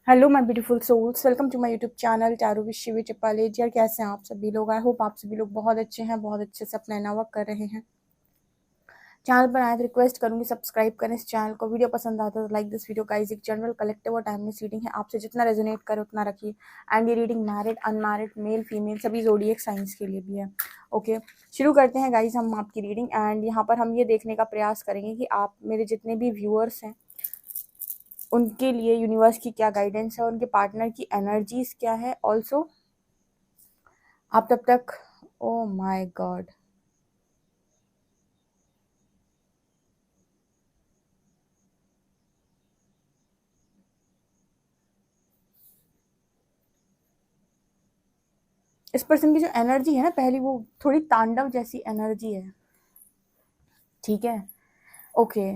Hello my beautiful souls, welcome to my YouTube channel tarot with Shivi टिपालेज। यार कैसे हैं आप सभी लोग? आई होप आप सभी लोग बहुत अच्छे हैं, बहुत अच्छे से अपना नया वर्क कर रहे हैं। चैनल पर आए तो रिक्वेस्ट करूंगी सब्सक्राइब करें इस चैनल को। वीडियो पसंद आता है तो लाइक दिस वीडियो गाइस। एक जनरल कलेक्टिव और टाइमलेस रीडिंग है, आपसे जितना रेजोनेट करे उतना रखिए। एंड ये reading married, unmarried, male, female सभी ज़ोडिएक साइंस के लिए भी है। ओके, शुरू करते हैं गाइस हम आपकी रीडिंग। एंड यहाँ पर हम ये देखने का प्रयास करेंगे कि आप मेरे जितने भी व्यूअर्स हैं उनके लिए यूनिवर्स की क्या गाइडेंस है, उनके पार्टनर की एनर्जीज क्या है। ऑल्सो आप तब तक, ओ माय गॉड, इस पर्सन की जो एनर्जी है ना, पहली वो थोड़ी तांडव जैसी एनर्जी है। ठीक है, ओके।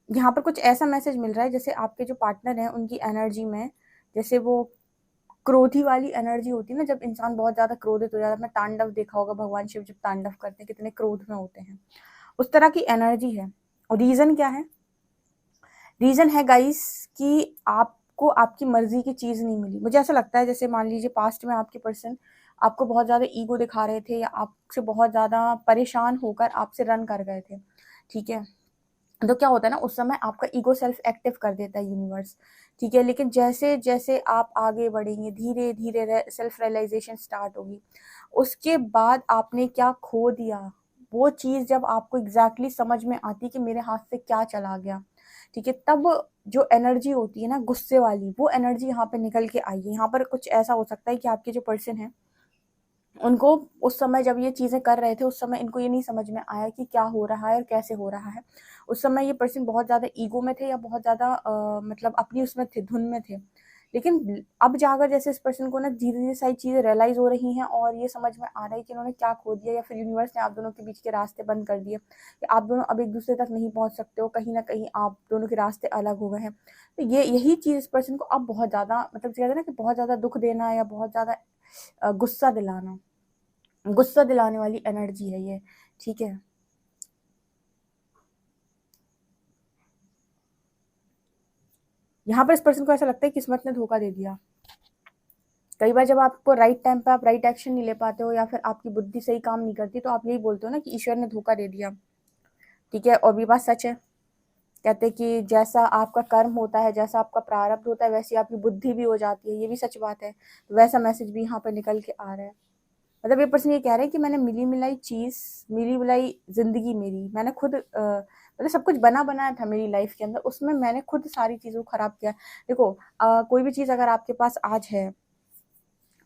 यहाँ पर कुछ ऐसा मैसेज मिल रहा है जैसे आपके जो पार्टनर हैं उनकी एनर्जी में, जैसे वो क्रोधी वाली एनर्जी होती है ना, जब इंसान बहुत ज्यादा क्रोधित हो जाता है। आपने तांडव देखा होगा, भगवान शिव जब तांडव करते हैं कितने क्रोध में होते हैं, उस तरह की एनर्जी है। और रीजन क्या है? रीजन है गाइस कि आपको आपकी मर्जी की चीज नहीं मिली। मुझे ऐसा लगता है जैसे मान लीजिए पास्ट में आपके पर्सन आपको बहुत ज्यादा ईगो दिखा रहे थे या आपसे बहुत ज्यादा परेशान होकर आपसे रन कर गए थे। ठीक है, तो क्या होता है ना, उस समय आपका ईगो सेल्फ एक्टिव कर देता है यूनिवर्स। ठीक है, लेकिन जैसे जैसे आप आगे बढ़ेंगे धीरे धीरे सेल्फ रियलाइजेशन स्टार्ट होगी। उसके बाद आपने क्या खो दिया, वो चीज जब आपको एग्जैक्टली समझ में आती कि मेरे हाथ से क्या चला गया। ठीक है, तब जो एनर्जी होती है ना गुस्से वाली, वो एनर्जी यहाँ पे निकल के आई है। यहाँ पर कुछ ऐसा हो सकता है कि आपके जो पर्सन है उनको उस समय जब ये चीजें कर रहे थे, उस समय इनको ये नहीं समझ में आया कि क्या हो रहा है और कैसे हो रहा है। उस समय ये पर्सन बहुत ज्यादा ईगो में थे या बहुत ज्यादा मतलब अपनी उसमें थे, धुन में थे। लेकिन अब जाकर जैसे इस पर्सन को ना धीरे धीरे सारी चीजें रियलाइज हो रही हैं और ये समझ में आ रहा है कि इन्होंने क्या खो दिया, या फिर यूनिवर्स ने आप दोनों के बीच के रास्ते बंद कर दिए कि आप दोनों अब एक दूसरे तक नहीं पहुंच सकते हो, कहीं ना कहीं आप दोनों के रास्ते अलग हो गए हैं। तो ये यही चीज इस पर्सन को अब बहुत ज्यादा, मतलब कहते हैं ना कि बहुत ज्यादा दुख देना या बहुत ज्यादा गुस्सा दिलाना, गुस्सा दिलाने वाली एनर्जी है ये। ठीक है, यहाँ पर इस पर्सन को ऐसा लगता है किस्मत ने धोखा दे दिया। कई बार जब आपको राइट टाइम पे आप राइट एक्शन नहीं ले पाते हो या फिर आपकी बुद्धि सही काम नहीं करती, तो आप यही बोलते हो ना कि ईश्वर ने धोखा दे दिया। ठीक है, और भी बात सच है। कहते हैं कि जैसा आपका कर्म होता है, जैसा आपका प्रारब्ध होता है, वैसी आपकी बुद्धि भी हो जाती है। ये भी सच बात है। तो वैसा मैसेज भी यहाँ पर निकल के आ रहा है। मतलब ये पर्सन ये कह रहे हैं कि मैंने मिली मिलाई चीज, मिली मिलाई जिंदगी मेरी, मैंने खुद मतलब सब कुछ बना बनाया था मेरी लाइफ के अंदर, उसमें मैंने खुद सारी चीजों को खराब किया। देखो, कोई भी चीज अगर आपके पास आज है,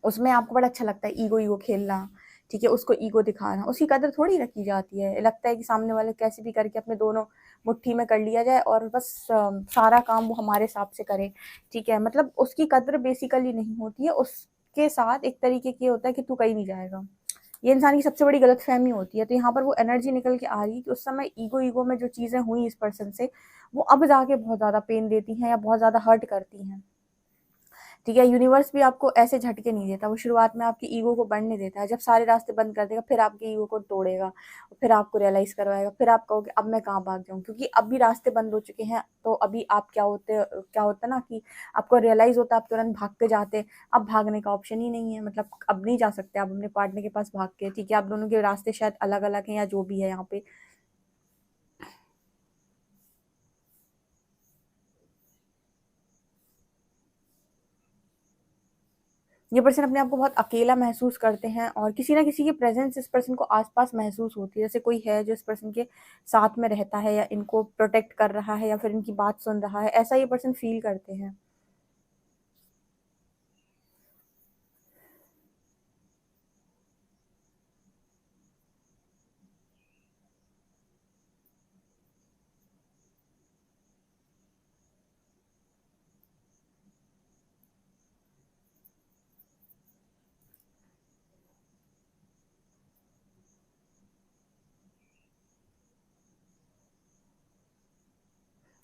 उसमें आपको बड़ा अच्छा लगता है ईगो ईगो खेलना। ठीक है, उसको ईगो दिखाना, उसकी कदर थोड़ी रखी जाती है। लगता है कि सामने वाले कैसे भी करके अपने दोनों मुट्ठी में कर लिया जाए और बस सारा काम वो हमारे हिसाब से करे। ठीक है, मतलब उसकी कदर बेसिकली नहीं होती है। उसके साथ एक तरीके की होता है कि तू कहीं नहीं जाएगा। ये इंसान की सबसे बड़ी गलतफहमी होती है। तो यहाँ पर वो एनर्जी निकल के आ रही है कि उस समय ईगो ईगो में जो चीजें हुई इस पर्सन से, वो अब जाके बहुत ज्यादा पेन देती हैं या बहुत ज्यादा हर्ट करती हैं। ठीक है, यूनिवर्स भी आपको ऐसे झटके नहीं देता। वो शुरुआत में आपकी ईगो को बढ़ने देता है, जब सारे रास्ते बंद कर देगा फिर आपकी ईगो को तोड़ेगा, फिर आपको रियलाइज करवाएगा, फिर आप कहोगे अब मैं कहाँ भाग जाऊँ, क्योंकि अब भी रास्ते बंद हो चुके हैं। तो अभी आप क्या होता है ना कि आपको रियलाइज होता है, आप तुरंत भाग के जाते। अब भागने का ऑप्शन ही नहीं है, मतलब अब नहीं जा सकते आप अपने पार्टनर के पास भाग के। ठीक है, आप दोनों के रास्ते शायद अलग अलग हैं या जो भी है यहाँ पे। ये पर्सन अपने आप को बहुत अकेला महसूस करते हैं और किसी ना किसी की प्रेजेंस इस पर्सन को आसपास महसूस होती है। जैसे कोई है जो इस पर्सन के साथ में रहता है या इनको प्रोटेक्ट कर रहा है या फिर इनकी बात सुन रहा है, ऐसा ये पर्सन फील करते हैं।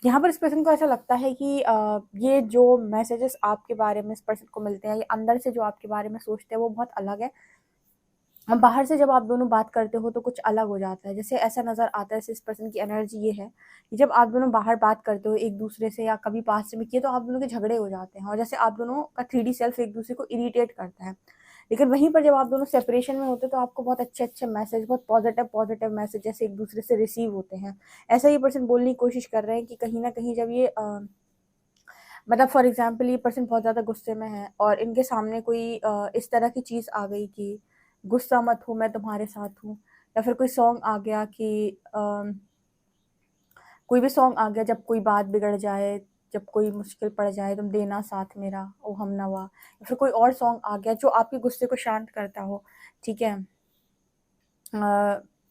यहाँ पर इस पर्सन को ऐसा लगता है कि ये जो मैसेजेस आपके बारे में इस पर्सन को मिलते हैं, ये अंदर से जो आपके बारे में सोचते हैं वो बहुत अलग है। और बाहर से जब आप दोनों बात करते हो तो कुछ अलग हो जाता है। जैसे ऐसा नज़र आता है, जैसे इस पर्सन की एनर्जी ये है कि जब आप दोनों बाहर बात करते हो एक-दूसरे से या कभी पास्ट में किए तो आप दोनों के झगड़े हो जाते हैं और जैसे आप दोनों का 3D सेल्फ एक-दूसरे को इरिटेट करता है। लेकिन वहीं पर जब आप दोनों सेपरेशन में होते हो तो आपको बहुत अच्छे-अच्छे मैसेज, बहुत पॉज़िटिव मैसेज जैसे एक-दूसरे से रिसीव होते हैं। ऐसा ये पर्सन बोलने की कोशिश कर रहे हैं कि कहीं न कहीं जब ये मतलब फॉर एग्ज़ाम्पल ये पर्सन बहुत ज़्यादा गुस्से में है और इनके सामने कोई इस तरह की चीज़ आ गई कि गुस्सा मत हो, मैं तुम्हारे साथ हूँ, या फिर कोई सॉन्ग आ गया कि कोई भी सॉन्ग आ गया जब कोई बात बिगड़ जाए, जब कोई मुश्किल पड़ जाए, तुम देना साथ मेरा, ओ हमनवा, या फिर कोई और सॉन्ग आ गया जो आपके गुस्से को शांत करता हो, ठीक है?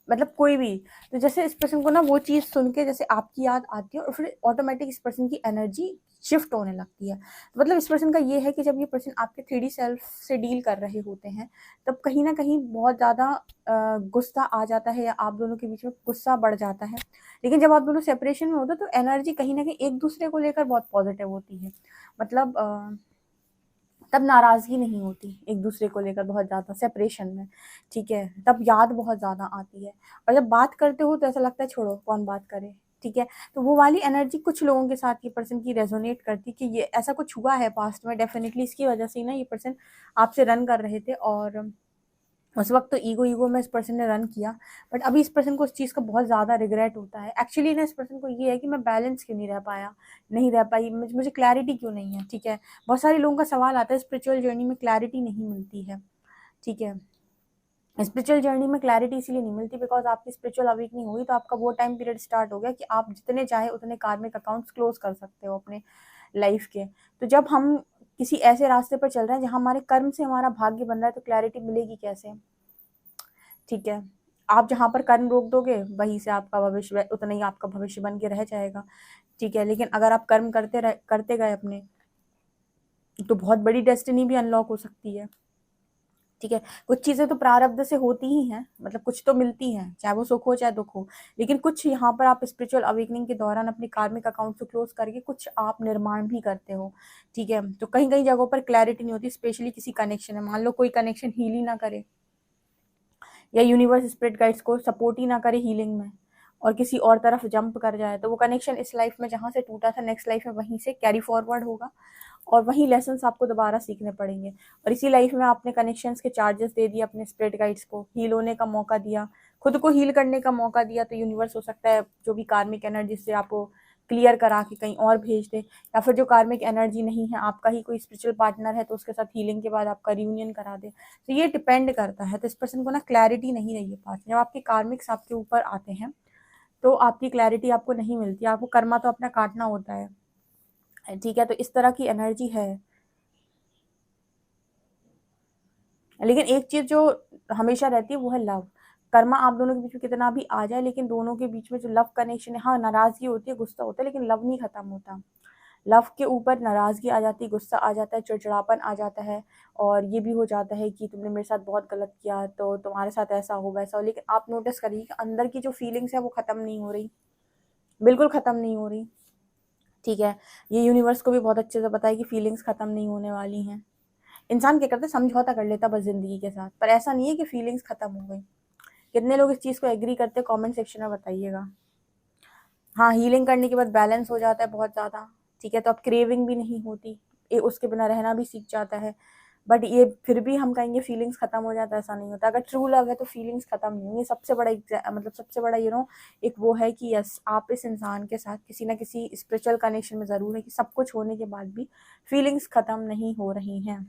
मतलब कोई भी, तो जैसे इस पर्सन को ना वो चीज़ सुन के जैसे आपकी याद आती है और फिर ऑटोमेटिक इस पर्सन की एनर्जी शिफ्ट होने लगती है। तो मतलब इस पर्सन का ये है कि जब ये पर्सन आपके 3D सेल्फ से डील कर रहे होते हैं, तब कहीं न कहीं बहुत ज़्यादा गुस्सा आ जाता है या आप दोनों के बीच में गुस्सा बढ़ जाता है। लेकिन जब आप दोनों सेपरेशन में होते हो तो एनर्जी कहीं न कहीं एक-दूसरे को लेकर बहुत पॉज़िटिव होती है। मतलब तब नाराज़गी नहीं होती एक-दूसरे को लेकर बहुत ज़्यादा सेपरेशन में, ठीक है? तब याद बहुत ज़्यादा आती है और जब बात करते हो तो ऐसा लगता है छोड़ो कौन बात करे, ठीक है? तो वो वाली एनर्जी कुछ लोगों के साथ ये पर्सन की रेज़ोनेट करती कि ये ऐसा कुछ हुआ है पास्ट में, डेफ़िनिटली इसकी वज़ह से ही ना ये पर्सन आपसे रन कर रहे थे और उस वक़्त तो ईगो में इस पर्सन ने रन किया, बट अभी इस पर्सन को उस चीज़ का बहुत ज़्यादा रिग्रेट होता है। एक्चुअली ना इस पर्सन को ये है कि मैं बैलेंस क्यों नहीं रह पाया, नहीं रह पाई, मुझे क्लैरिटी क्यों नहीं है, ठीक है? बहुत सारे लोगों का सवाल आता है स्पिरिचुअल जर्नी में क्लैरिटी नहीं मिलती है, ठीक है? स्पिरिचुअल जर्नी में क्लैरिटी इसीलिए नहीं मिलती बिकॉज़ आपकी स्पिरिचुअल अवेकनिंग हुई तो आपका वो टाइम पीरियड स्टार्ट हो गया कि आप जितने चाहे उतने कार्मिक अकाउंट्स क्लोज़ कर सकते हो अपने लाइफ़ के। तो जब हम किसी ऐसे रास्ते पर चल रहे हैं जहाँ हमारे कर्म से हमारा भाग्य बन रहा है तो क्लैरिटी मिलेगी कैसे? ठीक है। आप जहाँ पर कर्म रोक दोगे, वहीं से आपका भविष्य उतना ही आपका भविष्य बन के रह जाएगा, ठीक है। लेकिन अगर आप कर्म करते गए अपने, तो बहुत बड़ी डेस्टिनी भी अनलॉक हो सकती है, ठीक है। कुछ चीज़ें तो प्रारब्ध से होती ही हैं, मतलब कुछ तो मिलती हैं, चाहे वो सुख हो चाहे दुःख हो। लेकिन कुछ यहाँ पर आप स्पिरिचुअल अवेकनिंग के दौरान अपने कार्मिक अकाउंट को क्लोज़ करके कुछ आप निर्माण भी करते हो, ठीक है। तो कहीं-कहीं जगहों पर क्लैरिटी नहीं होती, स्पेशली किसी कनेक्शन में। मान लो कोई कनेक्शन हील ही ना करे, या यूनिवर्स स्पिरिट गाइड्स को सपोर्ट ही ना करे हीलिंग में और किसी और तरफ जंप कर जाए, तो वो कनेक्शन इस लाइफ में जहाँ से टूटा था नेक्स्ट लाइफ में वहीं से कैरी फॉरवर्ड होगा और वही लेसन्स आपको दोबारा सीखने पड़ेंगे। और इसी लाइफ में आपने कनेक्शंस के चार्जेस दे दिए अपने स्पिरिट गाइड्स को, हील होने का मौका दिया, खुद को हील करने का मौका दिया, तो यूनिवर्स हो सकता है जो भी कार्मिक एनर्जी से आपको क्लियर करा के कहीं और भेज दे, या फिर जो कार्मिक एनर्जी नहीं है, आपका ही कोई स्पिरिचुअल पार्टनर है तो उसके साथ हीलिंग के बाद आपका रियूनियन करा दे। तो ये डिपेंड करता है। तो इस पर्सन को ना क्लैरिटी नहीं रही है पास, जब आपके कार्मिक्स आपके ऊपर आते हैं तो आपकी क्लैरिटी आपको नहीं मिलती, आपको कर्मा तो अपना काटना होता है, ठीक है। तो इस तरह की एनर्जी है। लेकिन एक चीज़ जो हमेशा रहती है वो है लव। कर्मा आप दोनों के बीच में कितना भी आ जाए, लेकिन दोनों के बीच में जो लव कनेक्शन है, हाँ नाराज़गी होती है, गुस्सा होता है, लेकिन लव नहीं खत्म होता। लव के ऊपर नाराज़गी आ जाती है, गुस्सा आ जाता है, चिड़चिड़ापन आ जाता है और ये भी हो जाता है कि तुमने मेरे साथ बहुत गलत किया तो तुम्हारे साथ ऐसा हो वैसा हो। लेकिन आप नोटिस करिए कि अंदर की जो फीलिंग्स है वो ख़त्म नहीं हो रही, बिल्कुल ख़त्म नहीं हो रही, ठीक है। ये यूनिवर्स को भी बहुत अच्छे से पता है कि फीलिंग्स ख़त्म नहीं होने वाली हैं। इंसान क्या करता है, समझौता कर लेता है बस ज़िंदगी के साथ, पर ऐसा नहीं है कि फीलिंग्स ख़त्म हो गई। कितने लोग इस चीज़ को एग्री करते हैं, कमेंट सेक्शन में बताइएगा। हाँ, हीलिंग करने के बाद बैलेंस हो जाता है बहुत ज़्यादा, ठीक है, तो अब क्रेविंग भी नहीं होती, उसके बिना रहना भी सीख जाता है। बट ये फिर भी हम कहेंगे फीलिंग्स खत्म हो जाता है, ऐसा नहीं होता। अगर ट्रू लव है तो फीलिंग्स खत्म नहीं होंगी। सबसे बड़ा मतलब सबसे बड़ा एक वो है कि यस, आप इस इंसान के साथ किसी ना किसी स्पिरिचुअल कनेक्शन में ज़रूर है कि सब कुछ होने के बाद भी फीलिंग्स खत्म नहीं हो रही हैं।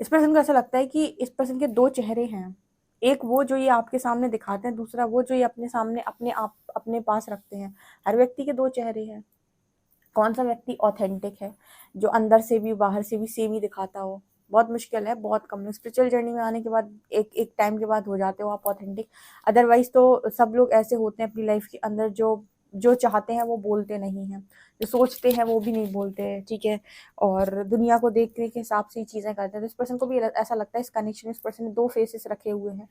इस पर्सन को ऐसा लगता है कि इस पर्सन के 2 चेहरे हैं। एक वो जो ये आपके सामने दिखाते हैं, दूसरा वो जो ये अपने सामने अपने पास रखते हैं। हर व्यक्ति के 2 चेहरे हैं। कौन-सा व्यक्ति ऑथेंटिक है, जो अंदर से भी बाहर से भी सेम ही दिखाता हो? बहुत मुश्किल है, बहुत कम लोग स्पिरिचुअल जर्नी में आने के बाद एक एक टाइम के बाद हो जाते हो आप ऑथेंटिक। अदरवाइज़ तो सब लोग ऐसे होते हैं अपनी लाइफ़ के अंदर जो जो चाहते हैं वो बोलते नहीं हैं, जो सोचते हैं वो भी नहीं बोलते, ठीक है, और दुनिया को देखने के हिसाब से ही चीज़ें करते हैं। तो इस पर्सन को भी ऐसा लगता है, इस कनेक्शन इस पर्सन ने 2 फेसेस रखे हुए हैं।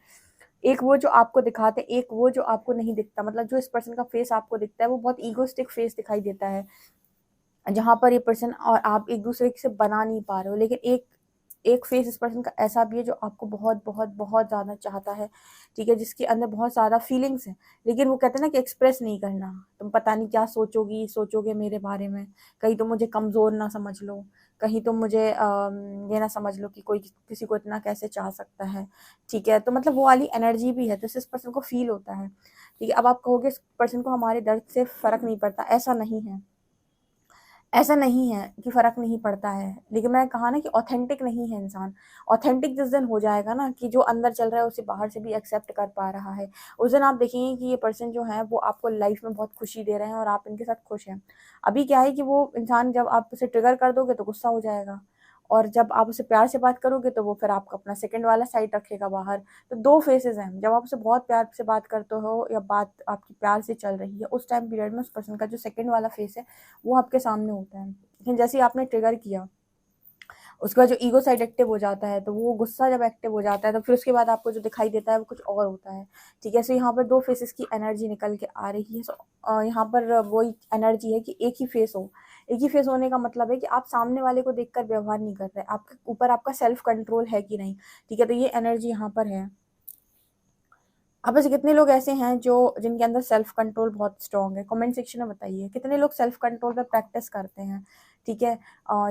एक वो जो आपको दिखाते हैं, एक वो जो आपको नहीं दिखता। मतलब जो इस पर्सन का फेस आपको दिखता है वो बहुत ईगोइस्टिक फेस दिखाई देता है, जहाँ पर ये पर्सन और आप एक दूसरे से बना नहीं पा रहे हो। लेकिन एक फेस इस पर्सन का ऐसा भी है जो आपको बहुत बहुत बहुत ज़्यादा चाहता है, ठीक है, जिसके अंदर बहुत ज़्यादा फीलिंग्स हैं, लेकिन वो कहते हैं ना कि एक्सप्रेस नहीं करना। तुम पता नहीं क्या सोचोगे मेरे बारे में, कहीं तुम मुझे कमज़ोर ना समझ लो, कहीं तुम मुझे ये ना समझ लो कि कोई किसी को इतना कैसे चाह सकता है, ठीक है। तो मतलब वो वाली एनर्जी भी है, तो इस पर्सन को फील होता है, ठीक है। अब आप कहोगे इस पर्सन को हमारे दर्द से फ़र्क नहीं पड़ता, ऐसा नहीं है। ऐसा नहीं है कि फ़र्क नहीं पड़ता है, लेकिन मैंने कहा ना कि ऑथेंटिक नहीं है इंसान। ऑथेंटिक जिस दिन हो जाएगा ना कि जो अंदर चल रहा है उसे बाहर से भी एक्सेप्ट कर पा रहा है, उस दिन आप देखेंगे कि ये पर्सन जो है वो आपको लाइफ में बहुत खुशी दे रहे हैं और आप इनके साथ खुश हैं। अभी क्या है कि वो इंसान जब आप उसे ट्रिगर कर दोगे तो गुस्सा हो जाएगा, और जब आप उसे प्यार से बात करोगे तो वो फिर आपका अपना सेकंड वाला साइड रखेगा बाहर। तो 2 फेसेज़ हैं, जब आप उससे बहुत प्यार से बात करते हो या बात आपकी प्यार से चल रही है, उस टाइम पीरियड में उस पर्सन का जो सेकंड वाला फेस है वो आपके सामने होता है। लेकिन जैसे ही आपने ट्रिगर किया, उसका जो ईगो साइड एक्टिव हो जाता है, तो वो गुस्सा जब एक्टिव हो जाता है तो फिर उसके बाद आपको जो दिखाई देता है वो कुछ और होता है, ठीक है। सो यहाँ पर 2 फेसेस की एनर्जी निकल के आ रही है। सो यहाँ पर वही एनर्जी है कि एक ही फेस हो। एक ही फेस होने का मतलब है कि आप सामने वाले को देखकर व्यवहार नहीं कर रहे, आपके ऊपर आपका सेल्फ कंट्रोल है कि नहीं, ठीक है। तो ये एनर्जी यहाँ पर है। अब ऐसे कितने लोग ऐसे हैं जो जिनके अंदर सेल्फ कंट्रोल बहुत स्ट्रांग है, कमेंट सेक्शन में बताइए कितने लोग सेल्फ कंट्रोल पे प्रैक्टिस करते हैं, ठीक है।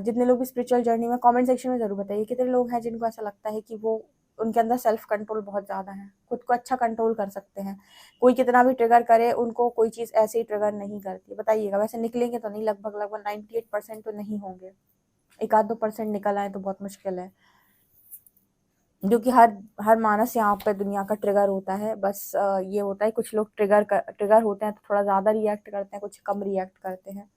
जितने लोग भी स्पिरिचुअल जर्नी में, कमेंट सेक्शन में ज़रूर बताइए कितने लोग हैं जिनको ऐसा लगता है कि वो उनके अंदर सेल्फ कंट्रोल बहुत ज़्यादा है, खुद को अच्छा कंट्रोल कर सकते हैं, कोई कितना भी ट्रिगर करे उनको कोई चीज़ ऐसे ही ट्रिगर नहीं करती। बताइएगा, वैसे निकलेंगे तो नहीं, लगभग लगभग 98% तो नहीं होंगे, 1-2% निकल आए तो बहुत मुश्किल है, क्योंकि हर मानस यहाँ पे दुनिया का ट्रिगर होता है। बस ये होता है कुछ लोग ट्रिगर होते हैं तो थोड़ा ज़्यादा रिएक्ट करते हैं, कुछ कम रिएक्ट करते हैं।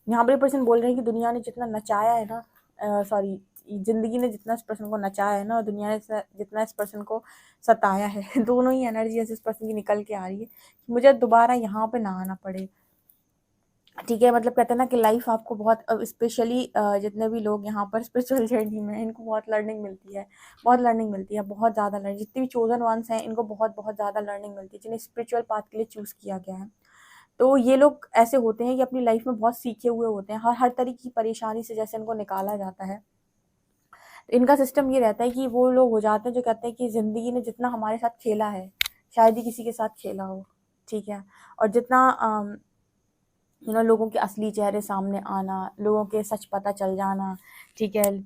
यहाँ पर पर्सन बोल रहे हैं कि दुनिया ने जितना नचाया है ना, सॉरी, ज़िंदगी ने जितना इस पर्सन को नचाया है ना, और दुनिया ने जितना इस पर्सन को सताया है दोनों ही एनर्जी इस पर्सन की निकल के आ रही है कि मुझे दोबारा यहाँ पे ना आना पड़े, ठीक है। मतलब कहते हैं ना कि लाइफ आपको बहुत स्पेशली जितने भी लोग यहाँ पर स्पिरिचुअल जर्नी में, इनको बहुत लर्निंग मिलती है, बहुत लर्निंग मिलती है, बहुत ज़्यादा लर्निंग। जितने भी चोजन वंस हैं इनको बहुत बहुत ज़्यादा लर्निंग मिलती है, जिन्हें स्पिरिचुअल पाथ के लिए चूज़ किया गया है। तो ये लोग ऐसे होते हैं कि अपनी लाइफ में बहुत सीखे हुए होते हैं, हर हर तरीके की परेशानी से जैसे इनको निकाला जाता है। तो इनका सिस्टम ये रहता है कि वो लोग हो जाते हैं जो कहते हैं कि ज़िंदगी ने जितना हमारे साथ खेला है शायद ही किसी के साथ खेला हो, ठीक है। और जितना लोगों के असली चेहरे सामने आना, लोगों के सच पता चल जाना, ठीक है,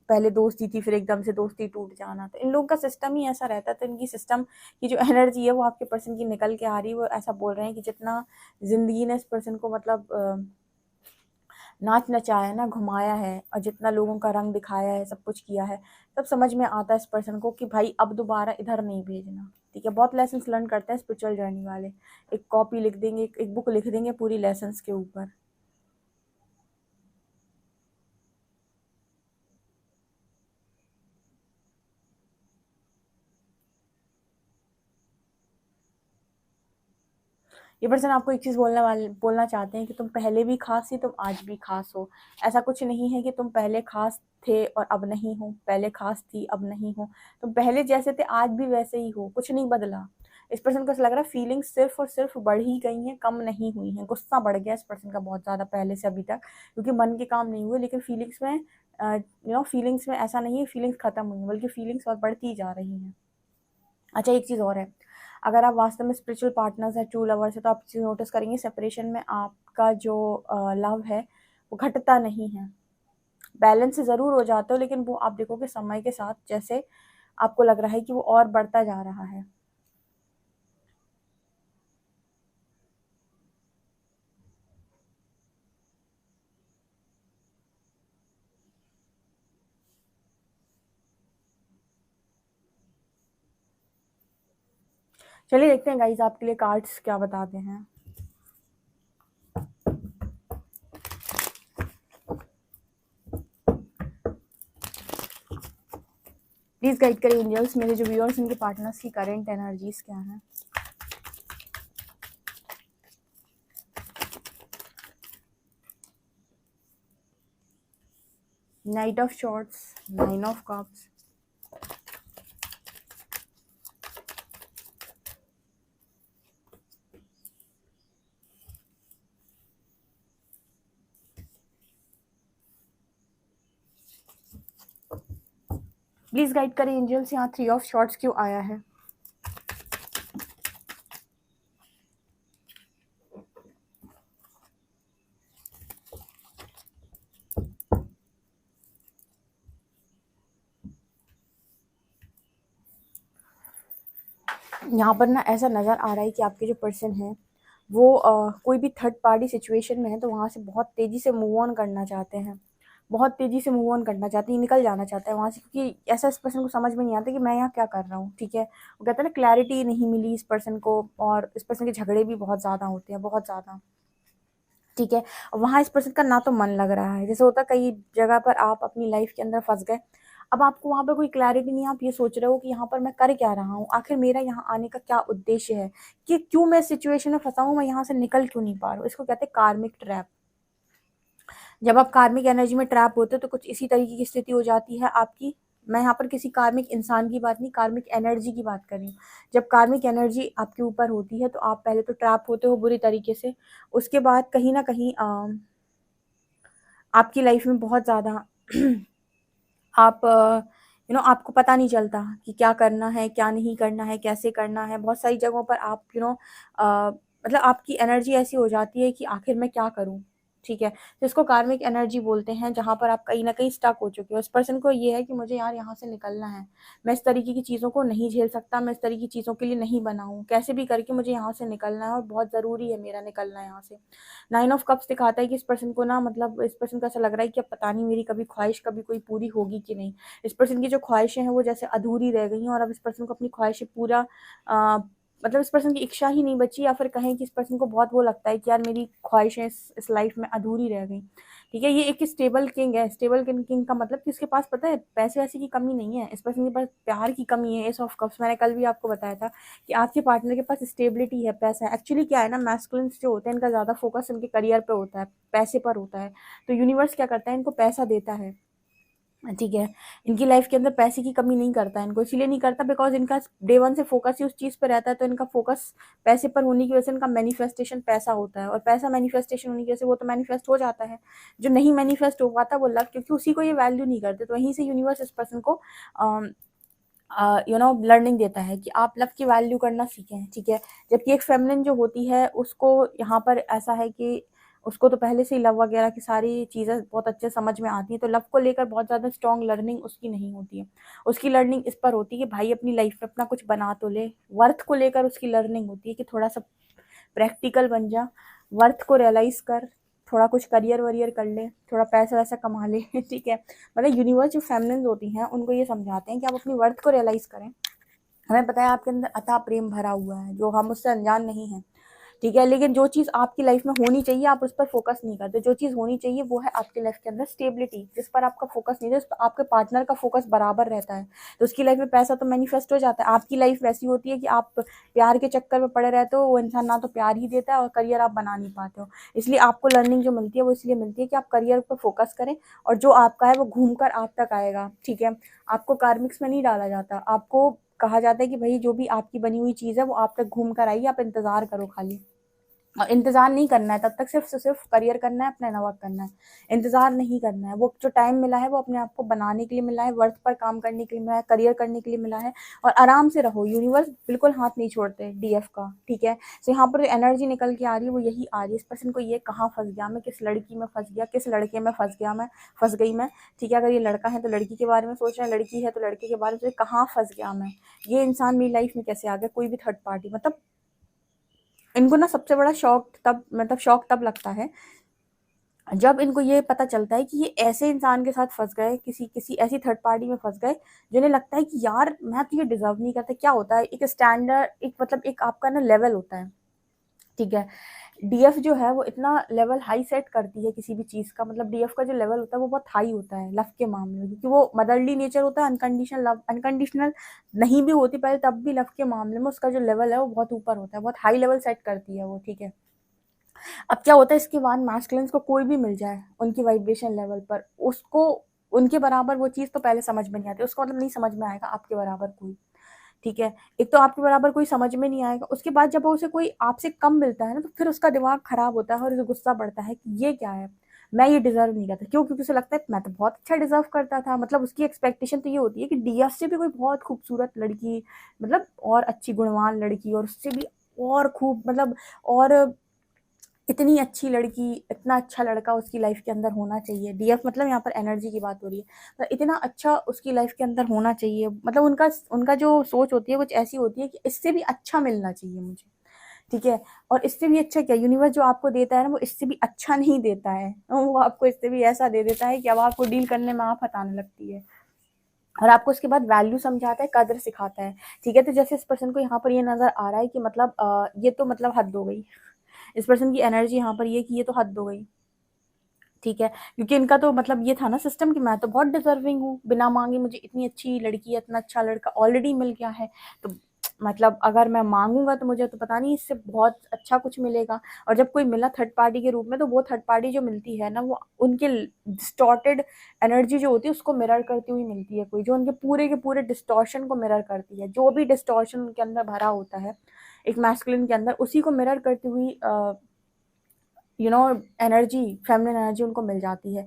पहले दोस्ती थी फिर एकदम से दोस्ती टूट जाना, तो इन लोगों का सिस्टम ही ऐसा रहता है। तो इनकी सिस्टम की जो एनर्जी है वो आपके पर्सन की निकल के आ रही है। वो ऐसा बोल रहे हैं कि जितना ज़िंदगी ने इस पर्सन को मतलब नाच नचाया है ना, घुमाया है, और जितना लोगों का रंग दिखाया है, सब कुछ किया है, तब समझ में आता है इस पर्सन को कि भाई अब दोबारा इधर नहीं भेजना, ठीक है। बहुत लेसन्स लर्न करते हैं स्पिरिचुअल जर्नी वाले, एक कॉपी लिख देंगे, एक बुक लिख देंगे पूरी लेसन्स के ऊपर। ये पर्सन आपको एक चीज़ बोलना चाहते हैं कि तुम पहले भी खास थी, तुम आज भी खास हो। ऐसा कुछ नहीं है कि तुम पहले खास थे और अब नहीं हो, पहले खास थी अब नहीं हो। तुम पहले जैसे थे आज भी वैसे ही हो, कुछ नहीं बदला। इस पर्सन को ऐसा लग रहा है फीलिंग्स सिर्फ और सिर्फ बढ़ ही गई हैं, कम नहीं हुई हैं। गुस्सा बढ़ गया इस पर्सन का बहुत ज़्यादा पहले से अभी तक, क्योंकि मन के काम नहीं हुए, लेकिन फीलिंग्स में ऐसा नहीं है फीलिंग्स खत्म हुई हैं, बल्कि फीलिंग्स और बढ़ती जा रही हैं। अच्छा, एक चीज़ और है, अगर आप वास्तव में स्पिरिचुअल पार्टनर्स हैं, ट्रू लवर्स हैं, तो आप चीज़ नोटिस करेंगे सेपरेशन में आपका जो लव है वो घटता नहीं है। बैलेंस से ज़रूर हो जाते हो, लेकिन वो आप देखोगे समय के साथ जैसे आपको लग रहा है कि वो और बढ़ता जा रहा है। चलिए देखते हैं गाइस आपके लिए कार्ड्स क्या बताते हैं। प्लीज गाइड करें एंजल्स, मेरे जो व्यूअर्स उनके पार्टनर्स की करंट एनर्जीज क्या है। Night of shorts, 9 of cups, please guide करें एंजल्स, यहाँ 3 ऑफ शॉर्ट्स क्यों आया है। यहाँ पर ना ऐसा नज़र आ रहा है कि आपके जो पर्सन है वो कोई भी थर्ड पार्टी सिचुएशन में है तो वहाँ से बहुत तेज़ी से मूव ऑन करना चाहते हैं, बहुत तेज़ी से मूव ऑन करना चाहते हैं, निकल जाना चाहते हैं वहाँ से, क्योंकि ऐसा इस पर्सन को समझ में नहीं आता कि मैं यहाँ क्या कर रहा हूँ। ठीक है, वो कहते हैं ना क्लैरिटी नहीं मिली इस पर्सन को, और इस पर्सन के झगड़े भी बहुत ज़्यादा होते हैं, बहुत ज़्यादा। ठीक है, वहाँ इस पर्सन का ना तो मन लग रहा है, जैसे होता है कई जगह पर आप अपनी लाइफ के अंदर फंस गए, अब आपको वहाँ पे कोई क्लैरिटी नहीं है, आप ये सोच रहे हो कि यहाँ पर मैं कर क्या रहा हूँ, आखिर मेरा यहाँ आने का क्या उद्देश्य है, कि क्यों मैं सिचुएशन में फंसा हूँ, मैं यहाँ से निकल क्यों नहीं पा रहा हूँ। इसको कहते हैं कार्मिक ट्रैप। जब आप कार्मिक एनर्जी में ट्रैप होते हो तो कुछ इसी तरीके की स्थिति हो जाती है आपकी। मैं यहाँ पर किसी कार्मिक इंसान की बात नहीं, कार्मिक एनर्जी की बात कर रही हूँ। जब कार्मिक एनर्जी आपके ऊपर होती है तो आप पहले तो ट्रैप होते हो बुरी तरीके से, उसके बाद कहीं ना कहीं आपकी लाइफ में बहुत ज़्यादा आप आपको पता नहीं चलता कि क्या करना है, क्या नहीं करना है, कैसे करना है। बहुत सारी जगहों पर आप मतलब आपकी एनर्जी ऐसी हो जाती है कि आखिर मैं क्या करूँ। ठीक है, तो इसको कार्मिक एनर्जी बोलते हैं, जहाँ पर आप कहीं न कहीं स्टक हो चुके हो। उस पर्सन को ये है कि मुझे यार यहाँ से निकलना है, मैं इस तरीके की चीज़ों को नहीं झेल सकता, मैं इस तरीके की चीज़ों के लिए नहीं बना हूँ, कैसे भी करके मुझे यहाँ से निकलना है और बहुत ज़रूरी है मेरा निकलना यहाँ से। 9 ऑफ कप्स दिखाता है कि इस पर्सन को ना, मतलब इस पर्सन को ऐसा लग रहा है कि अब पता नहीं मेरी कभी ख्वाहिश कभी कोई पूरी होगी कि नहीं। इस पर्सन की जो ख्वाहिशें हैं वो जैसे अधूरी रह गई हैं, और अब इस पर्सन को अपनी ख्वाहिशें पूरा मतलब इस पर्सन की इच्छा ही नहीं बची, या फिर कहें कि इस पर्सन को बहुत वो लगता है कि यार मेरी ख्वाहिशें इस लाइफ में अधूरी रह गई। ठीक है, ये एक स्टेबल किंग है। स्टेबल किंग का मतलब कि इसके पास पता है पैसे वैसे की कमी नहीं है, इस पर्सन के पास प्यार की कमी है। एस ऑफ कप्स, मैंने कल भी आपको बताया था कि आपके पार्टनर के पास स्टेबिलिटी है, पैसा है। एक्चुअली क्या है ना, मैस्कुलिन्स जो होते हैं इनका ज़्यादा फोकस इनके करियर पे होता है, पैसे पर होता है। तो यूनिवर्स क्या करता है, इनको पैसा देता है। ठीक है, इनकी लाइफ के अंदर पैसे की कमी नहीं करता है, इनको इसीलिए नहीं करता बिकॉज इनका डे वन से फोकस ही उस चीज़ पर रहता है। तो इनका फोकस पैसे पर होने की वजह से इनका मैनिफेस्टेशन पैसा होता है, और पैसा मैनिफेस्टेशन होने की वजह से वो तो मैनिफेस्ट हो जाता है। जो नहीं मैनिफेस्ट हो पाता वो लव, क्योंकि उसी को ये वैल्यू नहीं करते। तो वहीं से यूनिवर्स इस पर्सन को लर्निंग देता है कि आप लव की वैल्यू करना सीखें। ठीक है, जबकि एक फेमिनिन जो होती है उसको यहाँ पर ऐसा है कि उसको तो पहले से ही लव वगैरह की सारी चीज़ें बहुत अच्छे समझ में आती हैं, तो लव को लेकर बहुत ज़्यादा स्ट्रॉन्ग लर्निंग उसकी नहीं होती है। उसकी लर्निंग इस पर होती है कि भाई अपनी लाइफ में अपना कुछ बना तो ले, वर्थ को लेकर उसकी लर्निंग होती है कि थोड़ा सा प्रैक्टिकल बन जा, वर्थ को रियलाइज़ कर, थोड़ा कुछ करियर वरियर कर ले, थोड़ा पैसा वैसा कमा ले। ठीक है, मतलब यूनिवर्स जो फेमिनिन्स होती हैं उनको ये समझाते हैं कि आप अपनी वर्थ को रियलाइज़ करें। हमें पता है आपके अंदर अथाह प्रेम भरा हुआ है जो हम उससे अनजान नहीं हैं। ठीक है, लेकिन जो चीज़ आपकी लाइफ में होनी चाहिए आप उस पर फोकस नहीं करते। जो चीज़ होनी चाहिए वो है आपकी लाइफ के अंदर स्टेबिलिटी, जिस पर आपका फोकस नहीं है, उस पर आपके पार्टनर का फोकस बराबर रहता है, तो उसकी लाइफ में पैसा तो मैनिफेस्ट हो जाता है। आपकी लाइफ वैसी होती है कि आप प्यार के चक्कर में पड़े रहते हो, वो इंसान ना तो प्यार ही देता है और करियर आप बना नहीं पाते हो। इसलिए आपको लर्निंग जो मिलती है वो इसलिए मिलती है कि आप करियर पर फोकस करें, और जो आपका है वो घूम कर आप तक आएगा। ठीक है, आपको कार्मिक्स में नहीं डाला जाता, आपको कहा जाता है कि भाई जो भी आपकी बनी हुई चीज़ है वो आप तक घूम कर आइए, आप इंतज़ार करो खाली। और इंतज़ार नहीं करना है, तब तक सिर्फ से सिर्फ करियर करना है, अपना नवा करना है, इंतज़ार नहीं करना है। वो जो टाइम मिला है वो अपने आप को बनाने के लिए मिला है, वर्थ पर काम करने के लिए मिला है, करियर करने के लिए मिला है, और आराम से रहो। यूनिवर्स बिल्कुल हाथ नहीं छोड़ते डीएफ का। ठीक है, तो यहाँ पर एनर्जी निकल के आ रही है वो यही आ रही है, इस पर्सन को ये कहाँ फंस गया मैं, किस लड़की में फंस गया, किस लड़के में फंस गया मैं, फंस गई मैं। ठीक है, अगर ये लड़का है तो लड़की के बारे में सोच रहा है, लड़की है तो लड़के के बारे में, कहाँ फंस गया मैं, ये इंसान मेरी लाइफ में कैसे आ गया, कोई भी थर्ड पार्टी। मतलब इनको ना सबसे बड़ा शौक तब लगता है जब इनको ये पता चलता है कि ये ऐसे इंसान के साथ फंस गए, किसी किसी ऐसी थर्ड पार्टी में फंस गए जिन्हें लगता है कि यार मैं तो ये डिजर्व नहीं करता। क्या होता है, एक स्टैंडर्ड, एक मतलब एक आपका ना लेवल होता है। ठीक है, डीएफ जो है वो इतना लेवल हाई सेट करती है किसी भी चीज़ का, मतलब डीएफ का जो लेवल होता है वो बहुत हाई होता है लव के मामले में, क्योंकि वो मदरली नेचर होता है, अनकंडीशनल लव, अनकंडीशनल नहीं भी होती पहले तब भी लव के मामले में उसका जो लेवल है वो बहुत ऊपर होता है, बहुत हाई लेवल सेट करती है वो, ठीक है। अब क्या होता है इसके बाद मैस्कुलिन्स को कोई भी मिल जाए उनकी वाइब्रेशन लेवल पर, उसको उनके बराबर वो चीज़ तो पहले समझ में नहीं आती, उसको मतलब नहीं समझ में आएगा आपके बराबर कोई, ठीक है। एक तो आपके बराबर कोई समझ में नहीं आएगा, उसके बाद जब उसे कोई आपसे कम मिलता है ना, तो फिर उसका दिमाग खराब होता है और उसे गुस्सा बढ़ता है कि ये क्या है, मैं ये डिज़र्व नहीं करता। क्यों? क्योंकि उसे लगता है मैं तो बहुत अच्छा डिज़र्व करता था। मतलब उसकी एक्सपेक्टेशन तो ये होती है कि डीएफ से भी कोई बहुत खूबसूरत लड़की, मतलब और अच्छी गुणवान लड़की, और उससे भी और खूब, मतलब और इतनी अच्छी लड़की, इतना अच्छा लड़का उसकी लाइफ के अंदर होना चाहिए। डीएफ मतलब यहाँ पर एनर्जी की बात हो रही है, तो इतना अच्छा उसकी लाइफ के अंदर होना चाहिए, मतलब उनका उनका जो सोच होती है कुछ ऐसी होती है कि इससे भी अच्छा मिलना चाहिए मुझे, ठीक है। और इससे भी अच्छा क्या, यूनिवर्स जो आपको देता है ना वो इससे भी अच्छा नहीं देता है, वो आपको इससे भी ऐसा दे देता है कि अब आपको डील करने में आप हताने लगती है, और आपको उसके बाद वैल्यू समझाता है, कदर सिखाता है, ठीक है। तो जैसे इस पर्सन को यहाँ पर ये नजर आ रहा है कि मतलब ये तो मतलब हद हो गई, इस पर्सन की एनर्जी यहाँ पर ये कि ये तो हद हो गई, ठीक है। क्योंकि इनका तो मतलब ये था ना सिस्टम कि मैं तो बहुत डिजर्विंग हूँ, बिना मांगे मुझे इतनी अच्छी लड़की, इतना अच्छा लड़का ऑलरेडी मिल गया है, तो मतलब अगर मैं मांगूंगा तो मुझे तो पता नहीं इससे बहुत अच्छा कुछ मिलेगा। और जब कोई मिला थर्ड पार्टी के रूप में, तो वो थर्ड पार्टी जो मिलती है ना, वो उनके डिस्टॉर्टेड एनर्जी जो होती है उसको मिरर करती हुई मिलती है, कोई जो उनके पूरे के पूरे डिस्टॉर्शन को मिरर करती है, जो भी डिस्टॉर्शन उनके अंदर भरा होता है एक मैस्कुलिन के अंदर, उसी को मिरर करती हुई you know energy, feminine energy उनको मिल जाती है,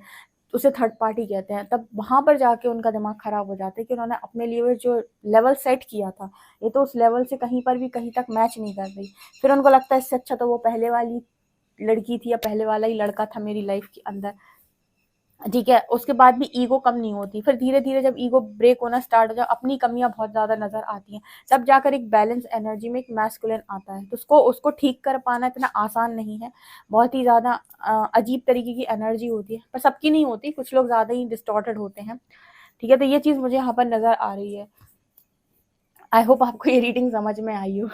तो उसे थर्ड पार्टी कहते हैं। तब वहां पर जाके उनका दिमाग खराब हो जाता है कि उन्होंने अपने लिए जो लेवल सेट किया था, ये तो उस लेवल से कहीं पर भी कहीं तक मैच नहीं कर रही। फिर उनको लगता है इससे अच्छा तो वो पहले वाली लड़की थी या पहले वाला ही लड़का था मेरी लाइफ के अंदर, ठीक है। उसके बाद भी ईगो कम नहीं होती, फिर धीरे धीरे जब ईगो ब्रेक होना स्टार्ट हो जाए, अपनी कमियां बहुत ज्यादा नजर आती हैं, तब जाकर एक बैलेंस एनर्जी में एक मैस्कुलिन आता है। तो उसको उसको ठीक कर पाना इतना आसान नहीं है, बहुत ही ज्यादा अजीब तरीके की एनर्जी होती है, पर सबकी नहीं होती, कुछ लोग ज्यादा ही डिस्टॉर्टेड होते हैं, ठीक है। तो ये चीज मुझे यहाँ पर नजर आ रही है। आई होप आपको ये रीडिंग समझ में आई हो।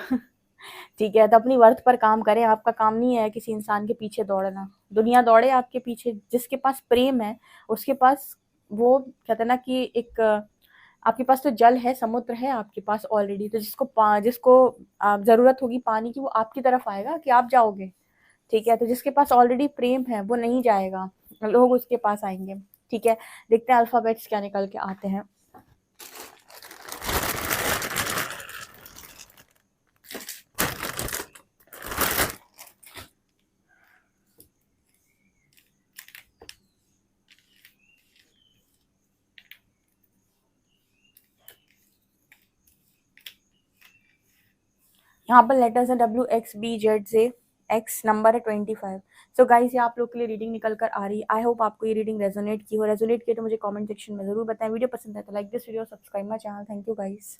ठीक है, तो अपनी वर्थ पर काम करें, आपका काम नहीं है किसी इंसान के पीछे दौड़ना, दुनिया दौड़े आपके पीछे, जिसके पास प्रेम है उसके पास, वो कहते हैं ना कि एक आपके पास तो जल है, समुद्र है आपके पास ऑलरेडी, तो जिसको जरूरत होगी पानी की वो आपकी तरफ आएगा कि आप जाओगे, ठीक है। तो जिसके पास ऑलरेडी प्रेम है वो नहीं जाएगा, लोग उसके पास आएंगे, ठीक है। देखते हैं अल्फाबेट्स क्या निकल के आते हैं। यहाँ पर लेटर्स है WXBZZ, एक्स नंबर है 25। सो गाइस ये आप लोग के लिए रीडिंग निकल कर आ रही है। आई होप आपको ये रीडिंग रेजोनेट की हो, रेजोनेट किया तो मुझे कमेंट सेक्शन में जरूर बताएं। वीडियो पसंद है तो like this video, subscribe my channel. Thank you guys.